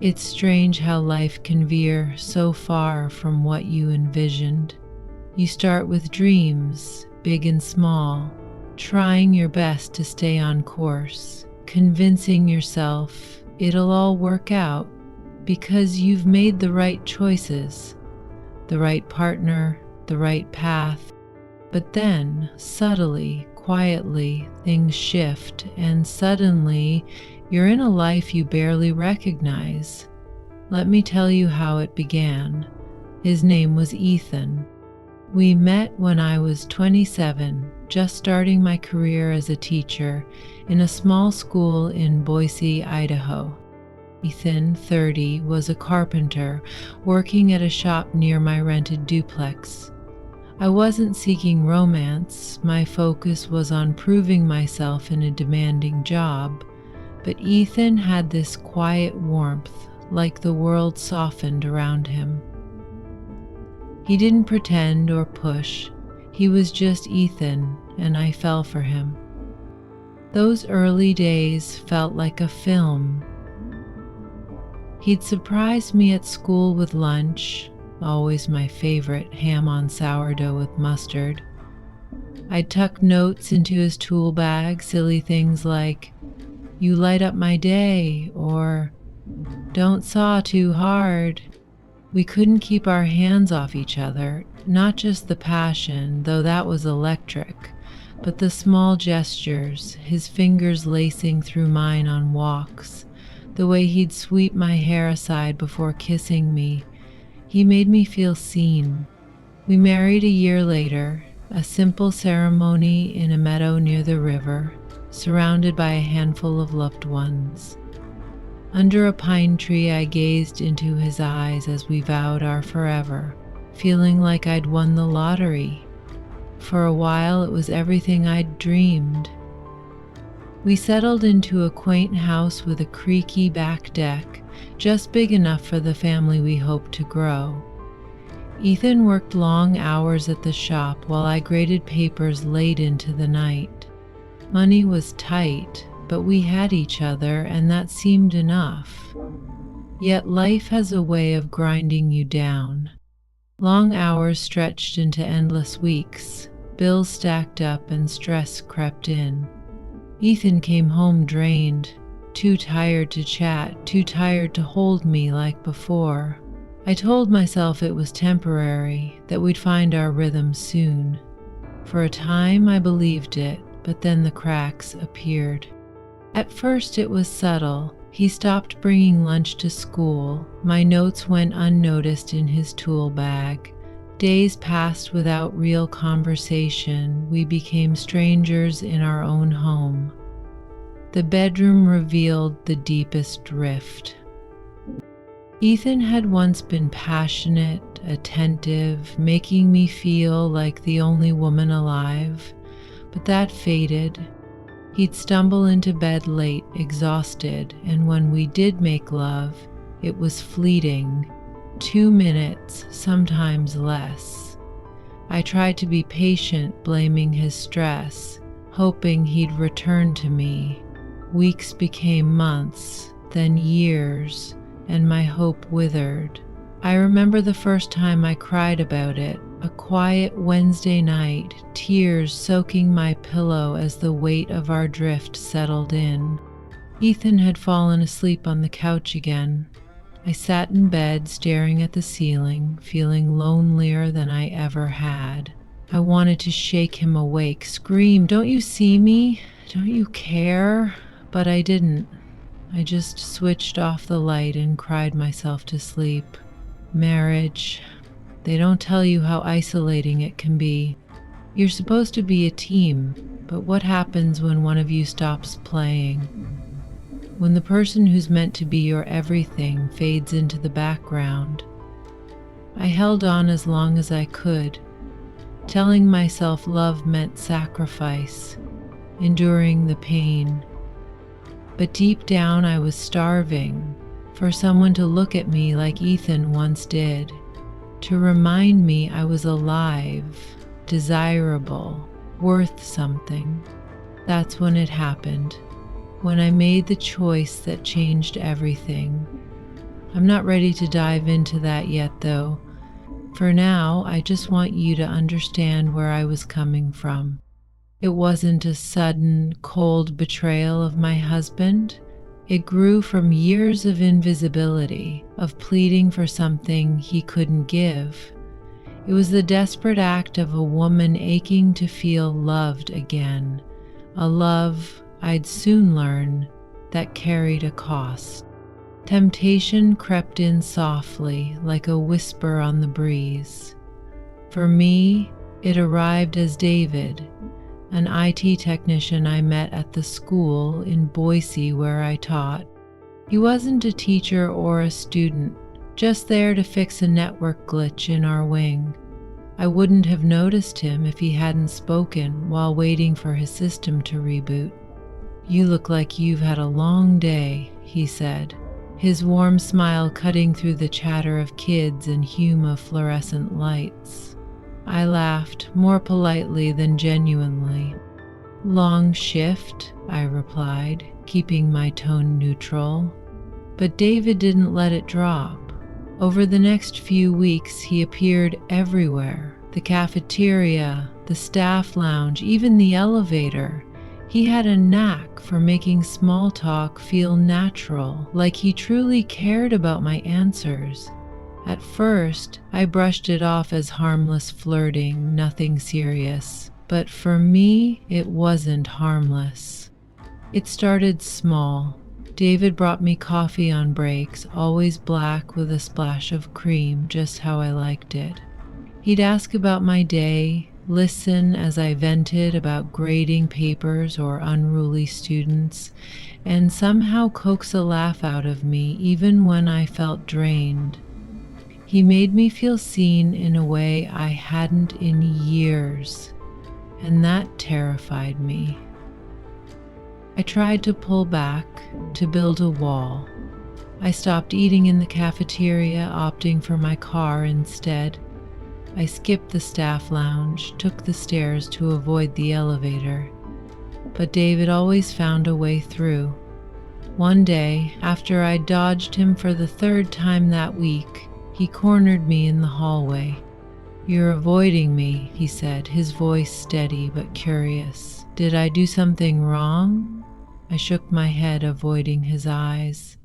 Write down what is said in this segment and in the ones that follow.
It's strange how life can veer so far from what you envisioned. You start with dreams, big and small, trying your best to stay on course, convincing yourself it'll all work out because you've made the right choices, the right partner, the right path. But then, subtly, quietly, things shift, and suddenly you're in a life you barely recognize. Let me tell you how it began. His name was Ethan. We met when I was 27, just starting my career as a teacher in a small school in Boise, Idaho. Ethan, 30, was a carpenter working at a shop near my rented duplex. I wasn't seeking romance, my focus was on proving myself in a demanding job, but Ethan had this quiet warmth, like the world softened around him. He didn't pretend or push, he was just Ethan, and I fell for him. Those early days felt like a film. He'd surprise me at school with lunch, always my favorite, ham on sourdough with mustard. I'd tuck notes into his tool bag, silly things like, "You light up my day," or "Don't saw too hard." We couldn't keep our hands off each other, not just the passion, though that was electric, but the small gestures, his fingers lacing through mine on walks, the way he'd sweep my hair aside before kissing me. He made me feel seen. We married a year later, a simple ceremony in a meadow near the river, surrounded by a handful of loved ones. Under a pine tree, I gazed into his eyes as we vowed our forever, feeling like I'd won the lottery. For a while, it was everything I'd dreamed. We settled into a quaint house with a creaky back deck, just big enough for the family we hoped to grow. Ethan worked long hours at the shop while I graded papers late into the night. Money was tight, but we had each other, and that seemed enough. Yet life has a way of grinding you down. Long hours stretched into endless weeks, bills stacked up, and stress crept in. Ethan came home drained, too tired to chat, too tired to hold me like before. I told myself it was temporary, that we'd find our rhythm soon. For a time I believed it, but then the cracks appeared. At first it was subtle. He stopped bringing lunch to school. My notes went unnoticed in his tool bag. Days passed without real conversation. We became strangers in our own home. The bedroom revealed the deepest rift. Ethan had once been passionate, attentive, making me feel like the only woman alive, but that faded. He'd stumble into bed late, exhausted, and when we did make love, it was fleeting. 2 minutes, sometimes less. I tried to be patient, blaming his stress, hoping he'd return to me. Weeks became months, then years, and my hope withered. I remember the first time I cried about it, a quiet Wednesday night, tears soaking my pillow as the weight of our drift settled in. Ethan had fallen asleep on the couch again. I sat in bed, staring at the ceiling, feeling lonelier than I ever had. I wanted to shake him awake, scream, "Don't you see me? Don't you care?" But I didn't. I just switched off the light and cried myself to sleep. Marriage. They don't tell you how isolating it can be. You're supposed to be a team, but what happens when one of you stops playing? When the person who's meant to be your everything fades into the background? I held on as long as I could, telling myself love meant sacrifice, enduring the pain. But deep down I was starving for someone to look at me like Ethan once did, to remind me I was alive, desirable, worth something. That's when it happened, when I made the choice that changed everything. I'm not ready to dive into that yet, though. For now, I just want you to understand where I was coming from. It wasn't a sudden, cold betrayal of my husband. It grew from years of invisibility, of pleading for something he couldn't give. It was the desperate act of a woman aching to feel loved again, a love, I'd soon learn, that carried a cost. Temptation crept in softly, like a whisper on the breeze. For me, it arrived as David, an IT technician I met at the school in Boise where I taught. He wasn't a teacher or a student, just there to fix a network glitch in our wing. I wouldn't have noticed him if he hadn't spoken while waiting for his system to reboot. "You look like you've had a long day," he said, his warm smile cutting through the chatter of kids and hum of fluorescent lights. I laughed, more politely than genuinely. "Long shift," I replied, keeping my tone neutral. But David didn't let it drop. Over the next few weeks, he appeared everywhere. The cafeteria, the staff lounge, even the elevator. He had a knack for making small talk feel natural, like he truly cared about my answers. At first, I brushed it off as harmless flirting, nothing serious. But for me, it wasn't harmless. It started small. David brought me coffee on breaks, always black with a splash of cream, just how I liked it. He'd ask about my day, listen as I vented about grading papers or unruly students, and somehow coax a laugh out of me even when I felt drained. He made me feel seen in a way I hadn't in years, and that terrified me. I tried to pull back, to build a wall. I stopped eating in the cafeteria, opting for my car instead. I skipped the staff lounge, took the stairs to avoid the elevator. But David always found a way through. One day, after I dodged him for the third time that week, he cornered me in the hallway. "You're avoiding me," he said, his voice steady but curious. "Did I do something wrong?" I shook my head, avoiding his eyes.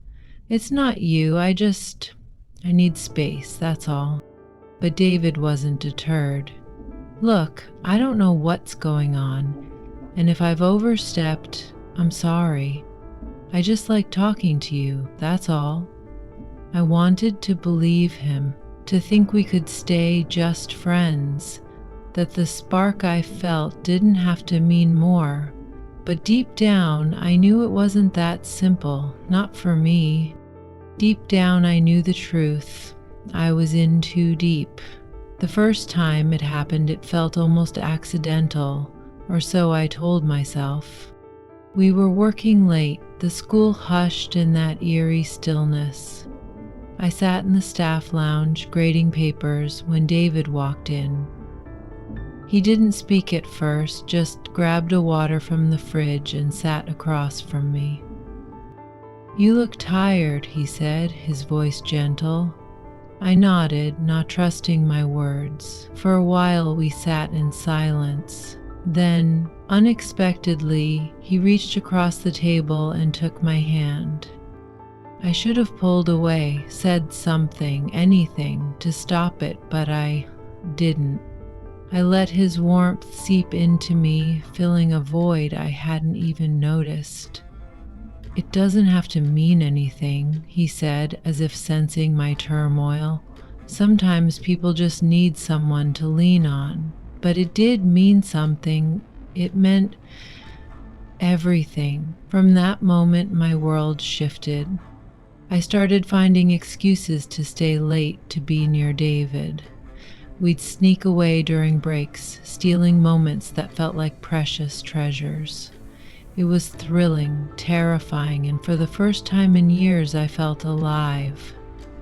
"It's not you, I need space, that's all." But David wasn't deterred. "Look, I don't know what's going on, and if I've overstepped, I'm sorry. I just like talking to you, that's all." I wanted to believe him, to think we could stay just friends, that the spark I felt didn't have to mean more. But deep down, I knew it wasn't that simple, not for me. Deep down, I knew the truth. I was in too deep. The first time it happened, it felt almost accidental, or so I told myself. We were working late, the school hushed in that eerie stillness. I sat in the staff lounge, grading papers, when David walked in. He didn't speak at first, just grabbed a water from the fridge and sat across from me. "You look tired," he said, his voice gentle. I nodded, not trusting my words. For a while we sat in silence. Then, unexpectedly, he reached across the table and took my hand. I should have pulled away, said something, anything, to stop it, but I didn't. I let his warmth seep into me, filling a void I hadn't even noticed. "It doesn't have to mean anything," he said, as if sensing my turmoil. "Sometimes people just need someone to lean on." But it did mean something. It meant everything. From that moment, my world shifted. I started finding excuses to stay late to be near David. We'd sneak away during breaks, stealing moments that felt like precious treasures. It was thrilling, terrifying, and for the first time in years I felt alive.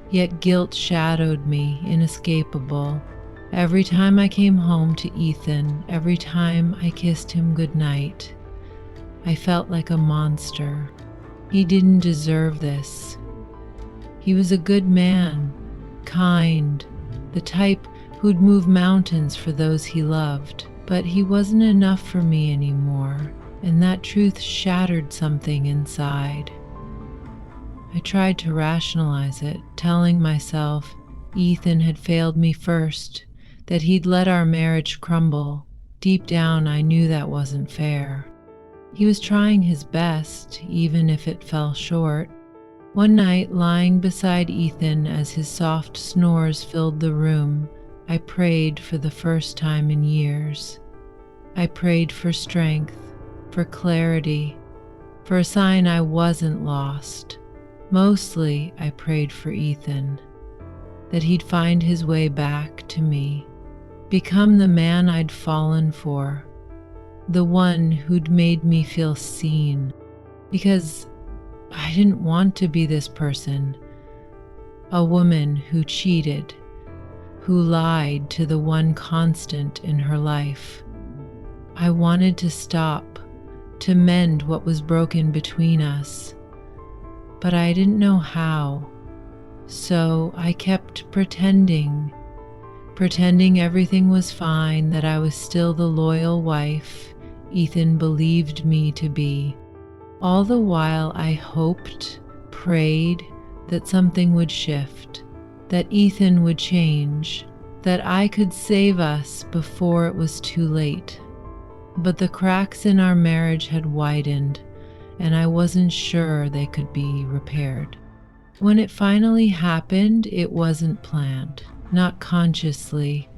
Yet guilt shadowed me, inescapable. Every time I came home to Ethan, every time I kissed him goodnight, I felt like a monster. He didn't deserve this. He was a good man, kind, the type who'd move mountains for those he loved. But he wasn't enough for me anymore, and that truth shattered something inside. I tried to rationalize it, telling myself Ethan had failed me first, that he'd let our marriage crumble. Deep down, I knew that wasn't fair. He was trying his best, even if it fell short. One night, lying beside Ethan as his soft snores filled the room, I prayed for the first time in years. I prayed for strength, for clarity, for a sign I wasn't lost. Mostly, I prayed for Ethan, that he'd find his way back to me, become the man I'd fallen for, the one who'd made me feel seen, because I didn't want to be this person, a woman who cheated, who lied to the one constant in her life. I wanted to stop, to mend what was broken between us, but I didn't know how. So I kept pretending everything was fine, that I was still the loyal wife Ethan believed me to be. All the while I hoped, prayed that something would shift, that Ethan would change, that I could save us before it was too late. But the cracks in our marriage had widened, and I wasn't sure they could be repaired. When it finally happened, it wasn't planned, not consciously.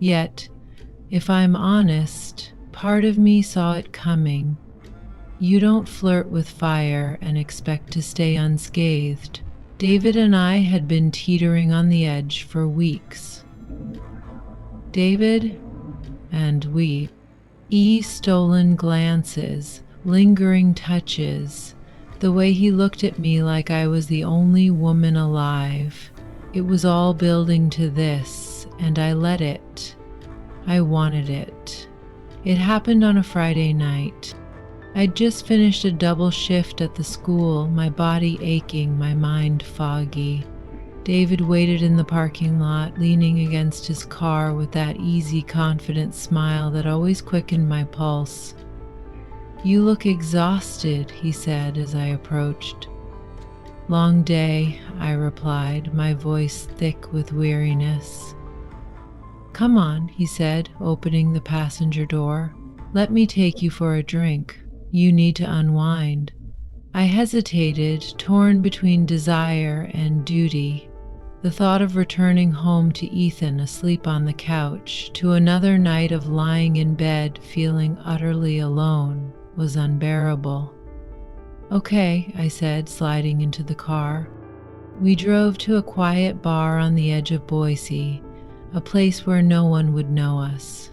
Yet, if I'm honest, part of me saw it coming. You don't flirt with fire and expect to stay unscathed. David and I had been teetering on the edge for weeks. David and we. Stolen glances, lingering touches, the way he looked at me like I was the only woman alive. It was all building to this, and I let it. I wanted it. It happened on a Friday night. I'd just finished a double shift at the school, my body aching, my mind foggy. David waited in the parking lot, leaning against his car with that easy, confident smile that always quickened my pulse. "You look exhausted," he said as I approached. "Long day," I replied, my voice thick with weariness. "Come on," he said, opening the passenger door. "Let me take you for a drink. You need to unwind." I hesitated, torn between desire and duty. The thought of returning home to Ethan asleep on the couch, to another night of lying in bed feeling utterly alone, was unbearable. "Okay," I said, sliding into the car. We drove to a quiet bar on the edge of Boise, a place where no one would know us.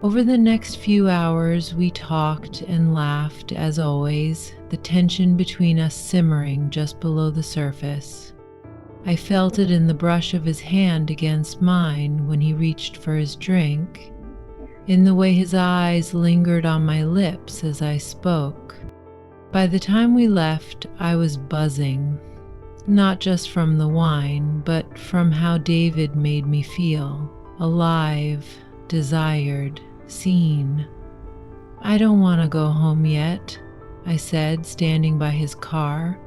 Over the next few hours, we talked and laughed, as always, the tension between us simmering just below the surface. I felt it in the brush of his hand against mine when he reached for his drink, in the way his eyes lingered on my lips as I spoke. By the time we left, I was buzzing, not just from the wine, but from how David made me feel, alive, desired, seen. "I don't want to go home yet," I said, standing by his car,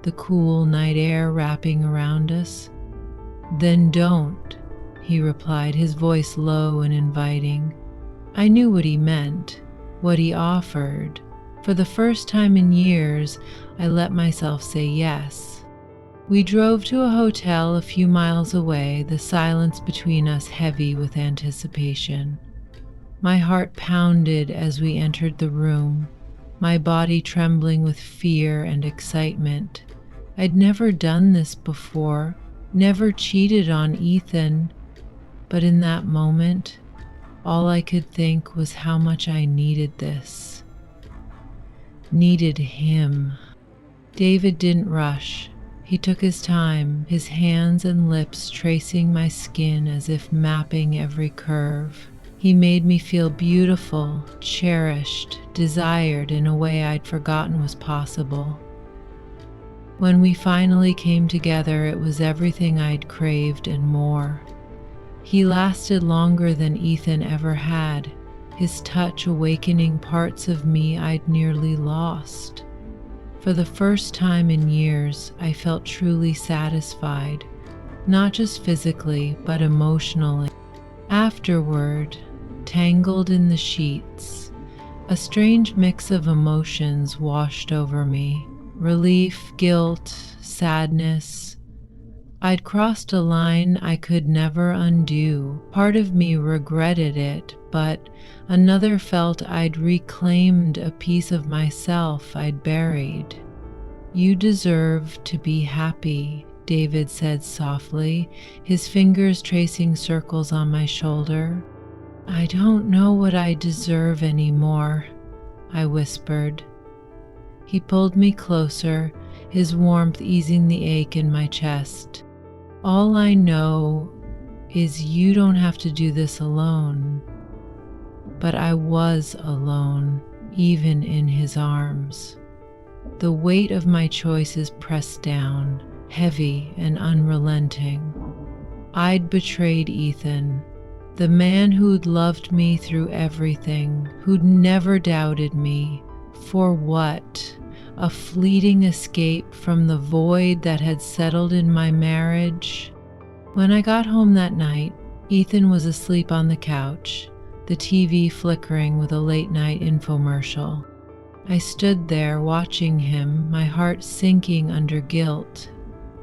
the cool night air wrapping around us. "Then don't," he replied, his voice low and inviting. I knew what he meant, what he offered. For the first time in years, I let myself say yes. We drove to a hotel a few miles away, the silence between us heavy with anticipation. My heart pounded as we entered the room, my body trembling with fear and excitement. I'd never done this before, never cheated on Ethan, but in that moment, all I could think was how much I needed this. Needed him. David didn't rush. He took his time, his hands and lips tracing my skin as if mapping every curve. He made me feel beautiful, cherished, desired in a way I'd forgotten was possible. When we finally came together, it was everything I'd craved and more. He lasted longer than Ethan ever had, his touch awakening parts of me I'd nearly lost. For the first time in years, I felt truly satisfied, not just physically, but emotionally. Afterward, tangled in the sheets, a strange mix of emotions washed over me: relief, guilt, sadness. I'd crossed a line I could never undo. Part of me regretted it, but another felt I'd reclaimed a piece of myself I'd buried. "You deserve to be happy," David said softly, his fingers tracing circles on my shoulder. "I don't know what I deserve anymore," I whispered. He pulled me closer, his warmth easing the ache in my chest. "All I know is you don't have to do this alone." But I was alone, even in his arms. The weight of my choices pressed down, heavy and unrelenting. I'd betrayed Ethan, the man who'd loved me through everything, who'd never doubted me. For what? A fleeting escape from the void that had settled in my marriage? When I got home that night, Ethan was asleep on the couch, the TV flickering with a late-night infomercial. I stood there watching him, my heart sinking under guilt.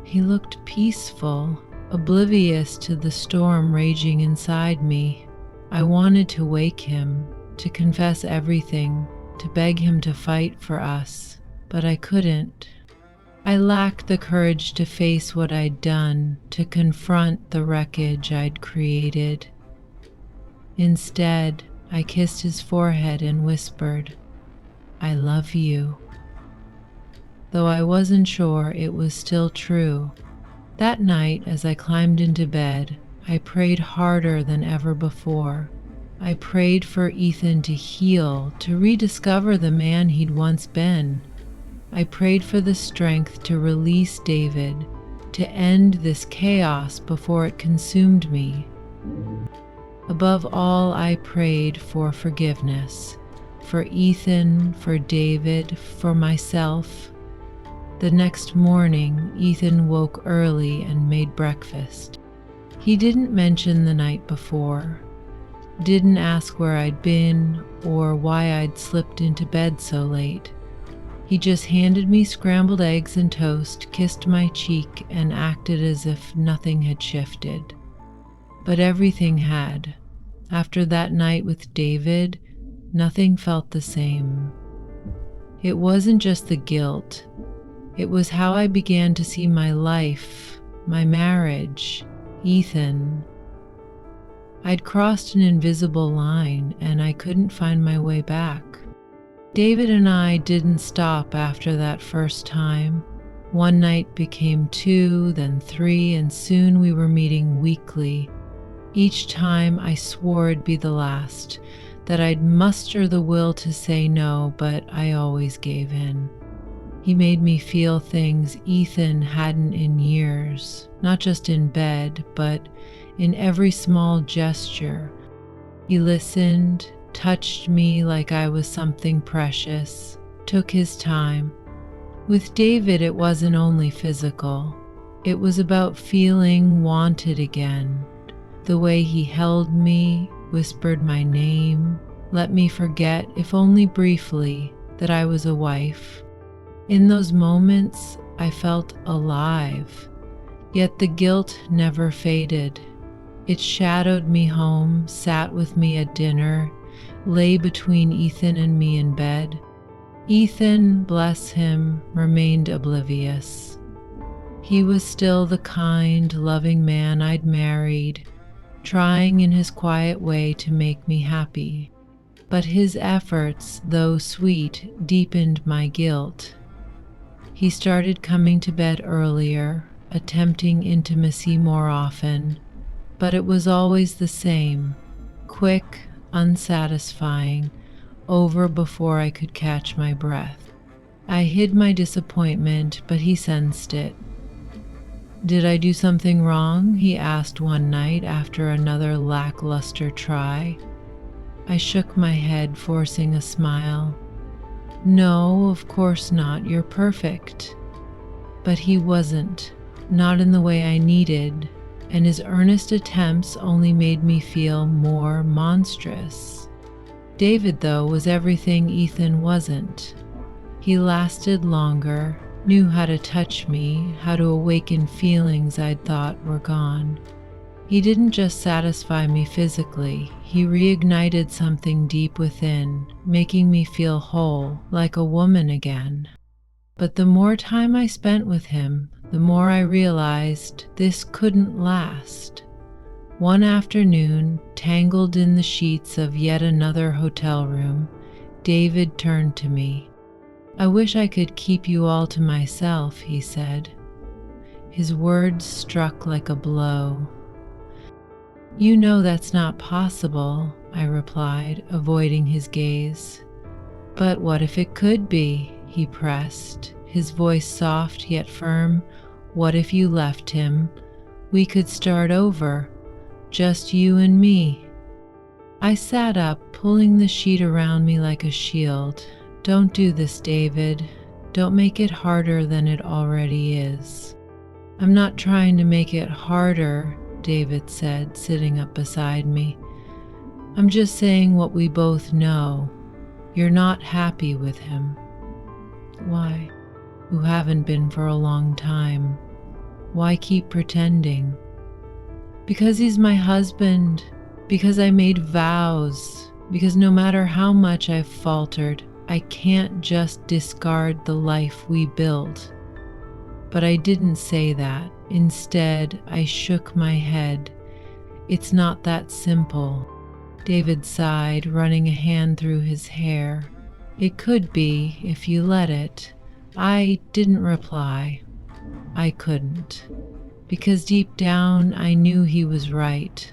He looked peaceful, oblivious to the storm raging inside me. I wanted to wake him, to confess everything, to beg him to fight for us, but I couldn't. I lacked the courage to face what I'd done, to confront the wreckage I'd created. Instead, I kissed his forehead and whispered, "I love you." Though I wasn't sure it was still true. That night, as I climbed into bed, I prayed harder than ever before. I prayed for Ethan to heal, to rediscover the man he'd once been. I prayed for the strength to release David, to end this chaos before it consumed me. Above all, I prayed for forgiveness. For Ethan, for David, for myself. The next morning, Ethan woke early and made breakfast. He didn't mention the night before, didn't ask where I'd been or why I'd slipped into bed so late. He just handed me scrambled eggs and toast, kissed my cheek, and acted as if nothing had shifted. But everything had. After that night with David, nothing felt the same. It wasn't just the guilt. It was how I began to see my life, my marriage, Ethan. I'd crossed an invisible line and I couldn't find my way back. David and I didn't stop after that first time. One night became 2, then 3, and soon we were meeting weekly. Each time I swore it'd be the last, that I'd muster the will to say no, but I always gave in. He made me feel things Ethan hadn't in years, not just in bed, but in every small gesture. He listened, touched me like I was something precious, took his time. With David, it wasn't only physical. It was about feeling wanted again. The way he held me, whispered my name, let me forget, if only briefly, that I was a wife. In those moments, I felt alive, yet the guilt never faded. It shadowed me home, sat with me at dinner, lay between Ethan and me in bed. Ethan, bless him, remained oblivious. He was still the kind, loving man I'd married, trying in his quiet way to make me happy. But his efforts, though sweet, deepened my guilt. He started coming to bed earlier, attempting intimacy more often, but it was always the same, quick, unsatisfying, over before I could catch my breath. I hid my disappointment, but he sensed it. "Did I do something wrong?" he asked one night after another lackluster try. I shook my head, forcing a smile. "No, of course not. You're perfect." But he wasn't, not in the way I needed, and his earnest attempts only made me feel more monstrous. David, though, was everything Ethan wasn't. He lasted longer, knew how to touch me, how to awaken feelings I'd thought were gone. He didn't just satisfy me physically, he reignited something deep within, making me feel whole, like a woman again. But the more time I spent with him, the more I realized this couldn't last. One afternoon, tangled in the sheets of yet another hotel room, David turned to me. "I wish I could keep you all to myself," he said. His words struck like a blow. "You know that's not possible," I replied, avoiding his gaze. "But what if it could be?" he pressed, his voice soft yet firm. "What if you left him? We could start over, just you and me." I sat up, pulling the sheet around me like a shield. "Don't do this, David. Don't make it harder than it already is." "I'm not trying to make it harder," David said, sitting up beside me. "I'm just saying what we both know. You're not happy with him." "Why?" "You haven't been for a long time. Why keep pretending?" "Because he's my husband. Because I made vows. Because no matter how much I've faltered, I can't just discard the life we built." But I didn't say that. Instead, I shook my head. "It's not that simple." David sighed, running a hand through his hair. "It could be, if you let it." I didn't reply. I couldn't. Because deep down, I knew he was right.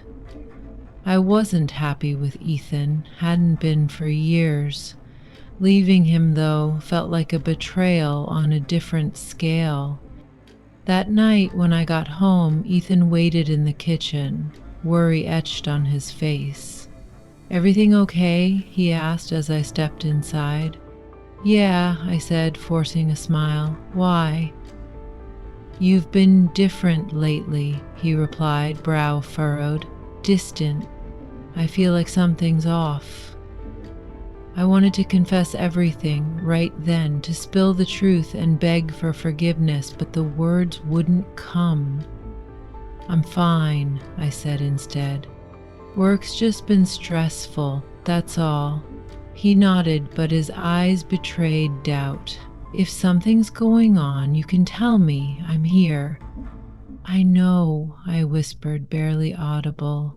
I wasn't happy with Ethan, hadn't been for years. Leaving him, though, felt like a betrayal on a different scale. That night when I got home, Ethan waited in the kitchen, worry etched on his face. "Everything okay?" he asked as I stepped inside. "Yeah," I said, forcing a smile. "Why?" "You've been different lately," he replied, brow furrowed. "Distant. I feel like something's off." I wanted to confess everything right then, to spill the truth and beg for forgiveness, but the words wouldn't come. "I'm fine," I said instead. "Work's just been stressful, that's all." He nodded, but his eyes betrayed doubt. "If something's going on, you can tell me. I'm here." "I know," I whispered, barely audible.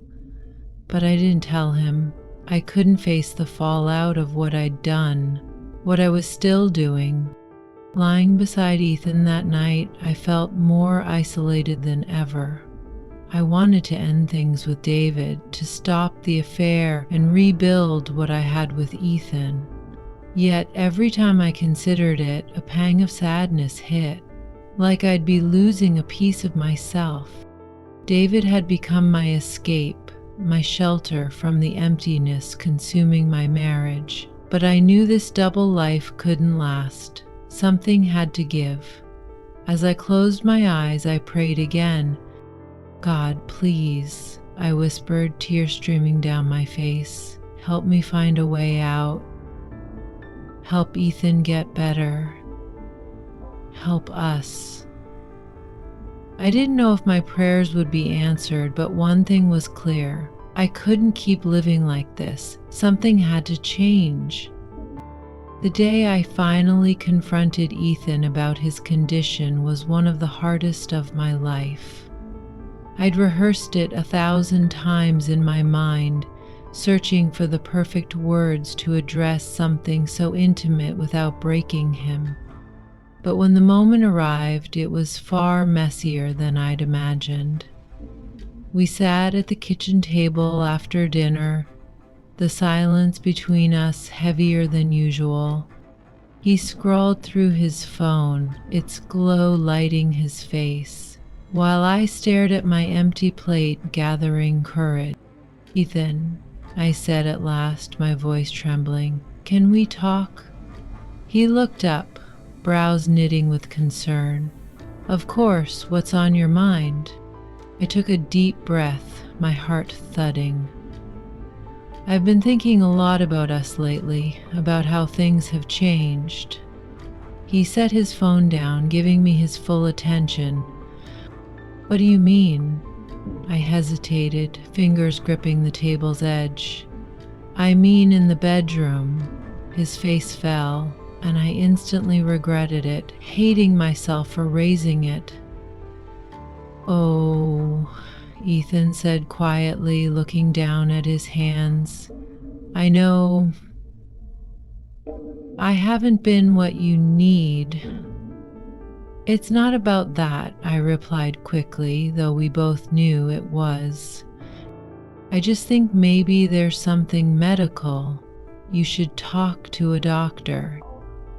But I didn't tell him. I couldn't face the fallout of what I'd done, what I was still doing. Lying beside Ethan that night, I felt more isolated than ever. I wanted to end things with David, to stop the affair and rebuild what I had with Ethan. Yet every time I considered it, a pang of sadness hit, like I'd be losing a piece of myself. David had become my escape, my shelter from the emptiness consuming my marriage. But I knew this double life couldn't last. Something had to give. As I closed my eyes, I prayed again. "God, please," I whispered, tears streaming down my face. "Help me find a way out. Help Ethan get better. Help us." I didn't know if my prayers would be answered, but one thing was clear. I couldn't keep living like this. Something had to change. The day I finally confronted Ethan about his condition was one of the hardest of my life. I'd rehearsed it 1,000 times in my mind, searching for the perfect words to address something so intimate without breaking him. But when the moment arrived, it was far messier than I'd imagined. We sat at the kitchen table after dinner, the silence between us heavier than usual. He scrolled through his phone, its glow lighting his face, while I stared at my empty plate, gathering courage. "Ethan," I said at last, my voice trembling, "can we talk?" He looked up, brows knitting with concern. "Of course, what's on your mind?" I took a deep breath, my heart thudding. "I've been thinking a lot about us lately, about how things have changed." He set his phone down, giving me his full attention. "What do you mean?" I hesitated, fingers gripping the table's edge. "I mean in the bedroom." His face fell, and I instantly regretted it, hating myself for raising it. "Oh," Ethan said quietly, looking down at his hands. "I know I haven't been what you need." "It's not about that," I replied quickly, though we both knew it was. "I just think maybe there's something medical. You should talk to a doctor."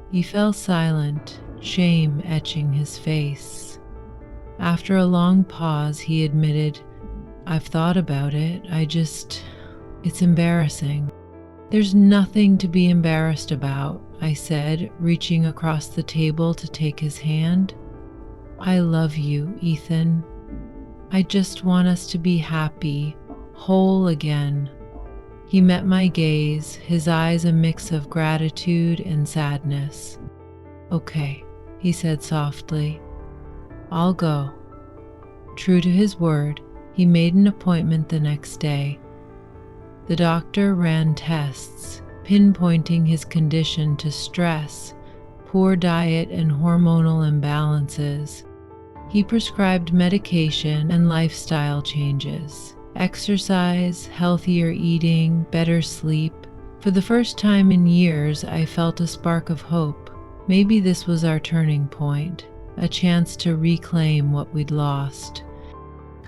He fell silent, shame etching his face. After a long pause, he admitted, "I've thought about it. It's embarrassing." "There's nothing to be embarrassed about," I said, reaching across the table to take his hand. "I love you, Ethan. I just want us to be happy, whole again." He met my gaze, his eyes a mix of gratitude and sadness. "Okay," he said softly. "I'll go." True to his word, he made an appointment the next day. The doctor ran tests, pinpointing his condition to stress, poor diet, and hormonal imbalances. He prescribed medication and lifestyle changes, exercise, healthier eating, better sleep. For the first time in years, I felt a spark of hope. Maybe this was our turning point, a chance to reclaim what we'd lost.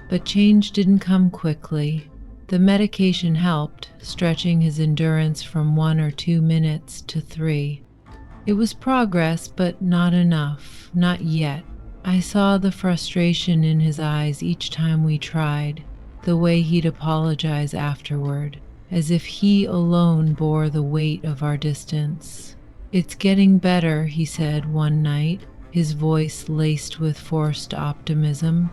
But change didn't come quickly. The medication helped, stretching his endurance from 1 or 2 minutes to 3. It was progress, but not enough, not yet. I saw the frustration in his eyes each time we tried, the way he'd apologize afterward, as if he alone bore the weight of our distance. "It's getting better," he said one night, his voice laced with forced optimism.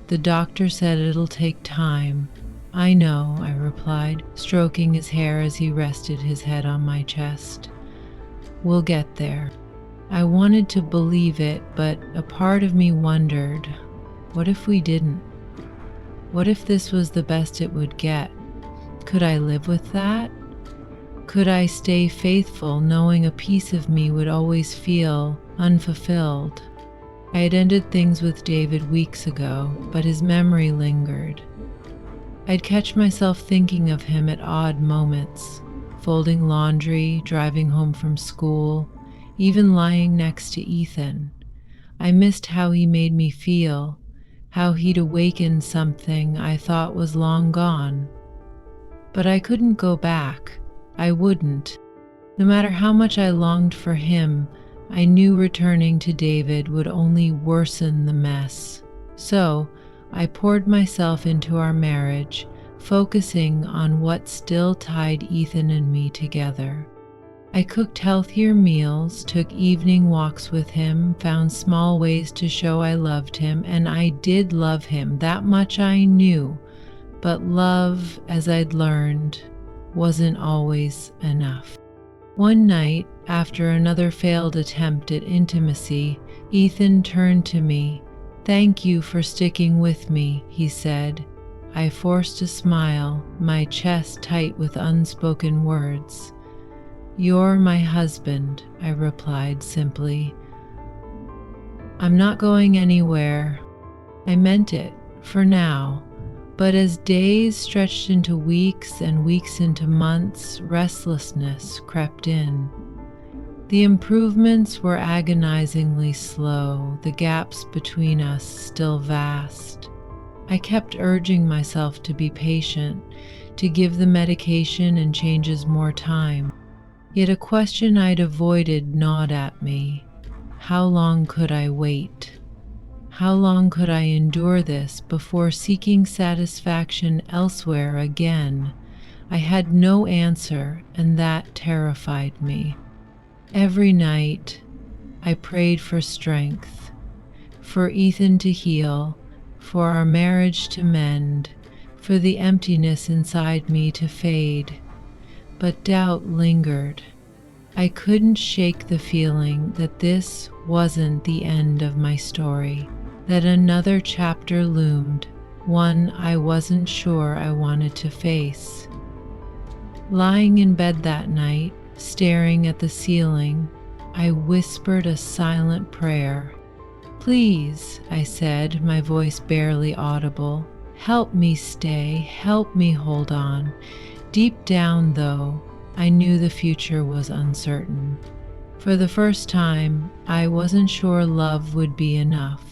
"The doctor said it'll take time." "I know," I replied, stroking his hair as he rested his head on my chest. "We'll get there." I wanted to believe it, but a part of me wondered, what if we didn't? What if this was the best it would get? Could I live with that? Could I stay faithful knowing a piece of me would always feel unfulfilled? I had ended things with David weeks ago, but his memory lingered. I'd catch myself thinking of him at odd moments, folding laundry, driving home from school, even lying next to Ethan. I missed how he made me feel, how he'd awakened something I thought was long gone. But I couldn't go back. I wouldn't. No matter how much I longed for him, I knew returning to David would only worsen the mess. So I poured myself into our marriage, focusing on what still tied Ethan and me together. I cooked healthier meals, took evening walks with him, found small ways to show I loved him, and I did love him, that much I knew. But love, as I'd learned, wasn't always enough. One night, after another failed attempt at intimacy, Ethan turned to me. "Thank you for sticking with me," he said. I forced a smile, my chest tight with unspoken words. "You're my husband," I replied simply. "I'm not going anywhere." I meant it, for now. But as days stretched into weeks and weeks into months, restlessness crept in. The improvements were agonizingly slow, the gaps between us still vast. I kept urging myself to be patient, to give the medication and changes more time. Yet a question I'd avoided gnawed at me. How long could I wait? How long could I endure this before seeking satisfaction elsewhere again? I had no answer, and that terrified me. Every night, I prayed for strength, for Ethan to heal, for our marriage to mend, for the emptiness inside me to fade. But doubt lingered. I couldn't shake the feeling that this wasn't the end of my story, that another chapter loomed, one I wasn't sure I wanted to face. Lying in bed that night, staring at the ceiling, I whispered a silent prayer. "Please," I said, my voice barely audible, "help me stay, help me hold on." Deep down, though, I knew the future was uncertain. For the first time, I wasn't sure love would be enough.